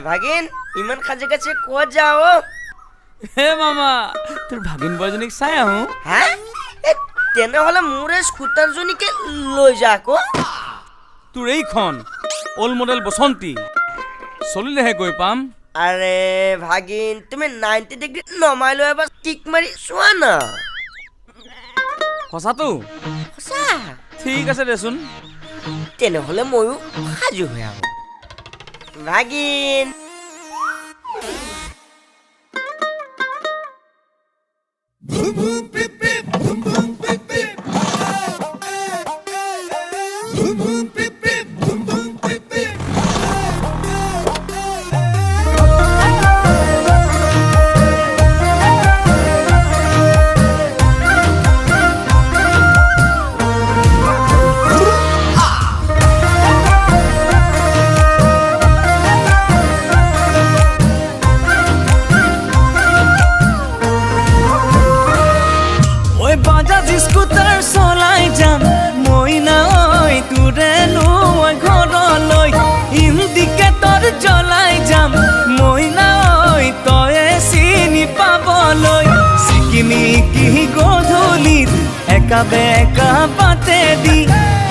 ভাগিন ইমান খাজে কাছে ক'ত যাও হে মামা তোৰ ভাগিন বৰজনীক চাই আহোঁ হা তেনেহ'লে মোৰ এই স্কুটাৰজনীকে লৈ যা আকৌ তোৰ এইখন অল্ড মডেল বসন্তী চলিলেহে গৈ পাম আৰে ভাগিন তুমি 90 ডিগ্ৰী নমাই লৈ এবাৰ কিক মাৰি চোৱা না সঁচাটো সঁচা ঠিক আছে দেচোন তেনেহ'লে ময়ো সাজু হৈ আহোঁ ভাগিন স্কুটাৰ চলাই যাম মই নাই তোৰে লৈ ঘৰলৈ ইণ্ডিকেটৰ জ্বলাই যাম মই নাই তয়ে চিনি পাবলৈ চিকিমিকি গধূলিত একা বেকা বাটেদি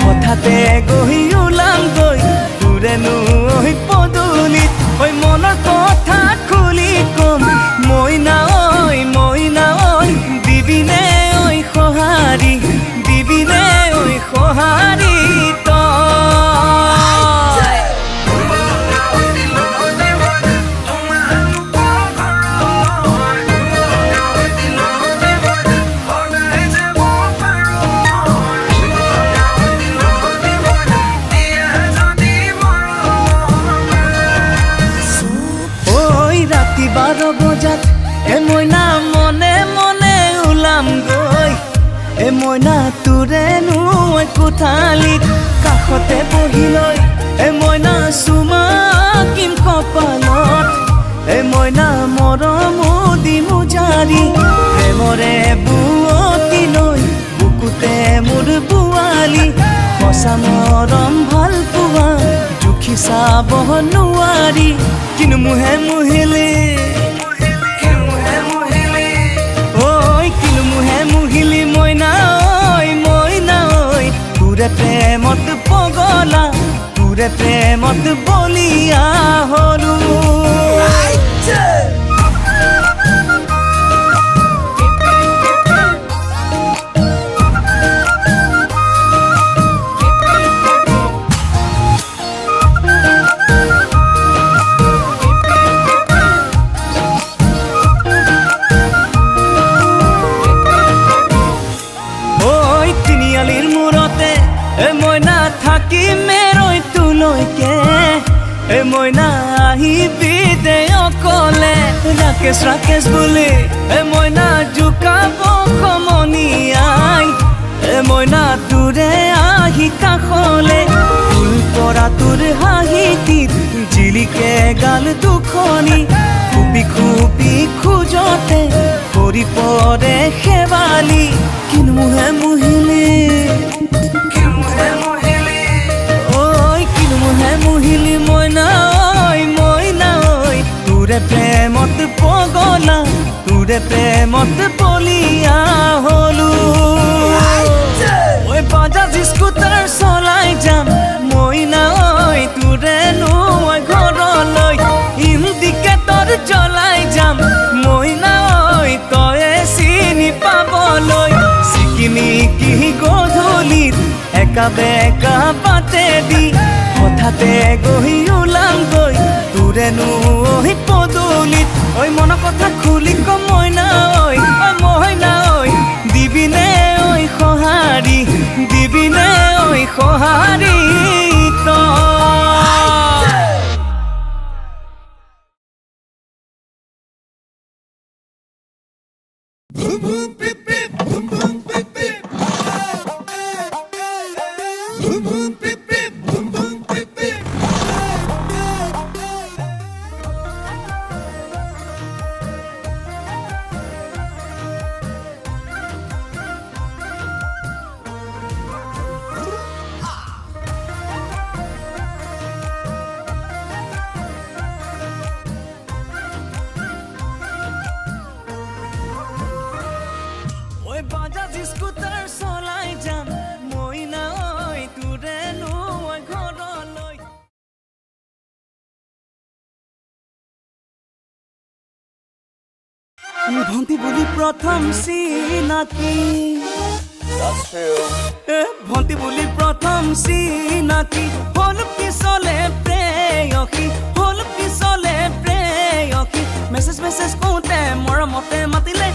হঠাতে গৈ ওলামগৈ তোৰে লৈ পদূলিত ঐ মনৰ কথা খুলি কম মই নাই দিবিনে সহাৰি দিবিনে ঐ সহাৰি ৰাতি 12 বজাত মইনা মনে মনে ওলাম গৈ মইনা তোৰে নৈ কোঠালিত কাষতে বহি লৈ মইনা চুমা কিম কপালত মইনা মৰম দিমু জাৰি প্ৰেমৰে বুৱতি লৈ বুকুতে মোৰ বোৱালি সঁচা মৰম ভাল পোৱা জুখি চাব নোৱাৰি কিন্তু মুহে মুহিলে মুহিলি মইনা ঐ তোৰে প্ৰেমত পগলা তোৰে প্ৰেমত বলিয়া হলো মইনা থাকি মেৰৈ তোলৈকে মইনা আহিবি দে অকলে ৰাকেশ বুলি মইনা জোকাব সমনীয়াই মইনা তোৰে আহি কাষলে ফুল পৰা তোৰ হাঁহিটিত জিলিকে গাল দুখনি খুবি খুবি খোজতে পৰি পৰে শেৱালি কিন্তু মুহে মুহিলি মুহিলি মইনা ঐ তোৰে প্ৰেমত পগলা তোৰে প্ৰেমত বলিয়া হলো ঐ বাজাজ স্কুটাৰ চলাই যাম মইনা ঐ তোৰে নৈ ঘৰলৈ ইণ্ডিকেটৰ জ্বলাই যাম মইনা ঐ তয়ে চিনি পাবলৈ চিকিমিকি গধূলিত একা বেকা বাটেদি হঠাতে গৈ ওলামগৈ তোৰে নৈ পদূলিত ঐ মনৰ কথা খুলি কম মইনা ঐ দিবিনে ঐ সহাৰি দিবিনে ঐ সহাৰি ভন্টি বুলি প্ৰথম চিনাকি ভন্টি বুলি প্ৰথম চিনাকি হল পিছলে প্ৰেয়সী হল পিছলে প্ৰেয়সী মেছেজ কওঁতে মৰমতে মাতিলে